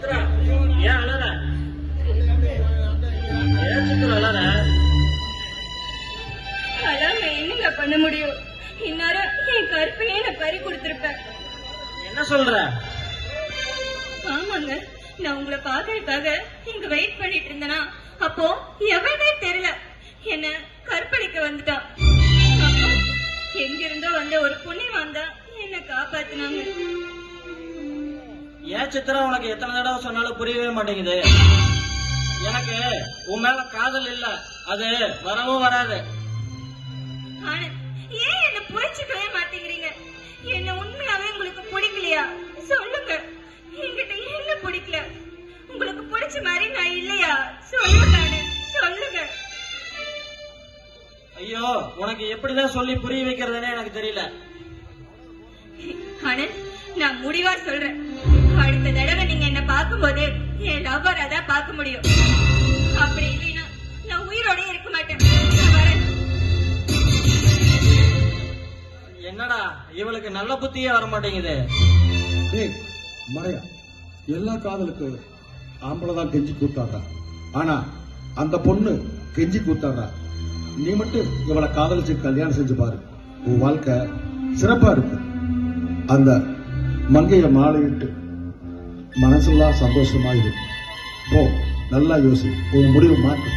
சித்ரா ஏன் அழற? ஏன் சித்ரா அழற? அதான் என்னங்க பண்ண முடியும்? இந்நேரம் என் கருப்பையே நான் பறி கொடுத்திருப்பேன். என்ன சொல்ற? ஆமாங்க, நான் உங்களை பாக்குறதுக்காக இங்க வெயிட் பண்ணிட்டு இருந்தேனா, அப்போ எவனே தெரியல என்ன கற்பழிக்க வந்துட்டான். அப்போ எங்கிருந்தோ வந்த ஒரு புண்ணியவான் தான் என்ன காப்பாத்தினாங்க. ஏன் சித்ரா உனக்கு எத்தனை தடவை சொன்னாலும் புரியவே மாட்டேங்குது. எனக்கு உன் மேல காதல் இல்ல, அது வரவும் வராது. ஆனந்த், ஏன் என்ன புரிச்சுக்கவே மாட்டேங்கிறீங்க? என்ன உண்மையாவே உங்களுக்கு பிடிக்கலையா? சொல்லுங்க, என்கிட்ட என்ன பிடிக்கல? உங்களுக்கு பிடிச்ச மாதிரி நான் இல்லையா? சொல்லுங்க ஆனந்த், சொல்லுங்க. ஐயோ, உனக்கு எப்படிதான் சொல்லி புரிய வைக்கிறதுனே எனக்கு தெரியல. ஆனந்த், நான் முடிவா சொல்றேன், அடுத்த தடவை நீங்க என்ன பார்க்கும்போது என் லவ்வரா தான் பார்க்க முடியும். அப்படி இல்லைன்னா நான் உயிரோட இருக்க மாட்டேன். நான் வரேன். என்னடா இவளுக்கு நல்ல புத்தியே வர மாட்டேங்குது. ஏய் மறையா, எல்லா காதலுக்கு ஆம்பளைதான் கெஞ்சி கூத்தாடுறா, ஆனா அந்த பொண்ணு கெஞ்சி கூத்தாடுறா. நீ மட்டும் இவளை காதலிச்சு கல்யாணம் செஞ்சு பாரு, உன் வாழ்க்கை சிறப்பா இருக்கு. அந்த மங்கைய மாலையிட்டு மனசெல்லாம் சந்தோஷமா இருக்கு. போ, நல்லா யோசி, உன் முடிவு மாற்று.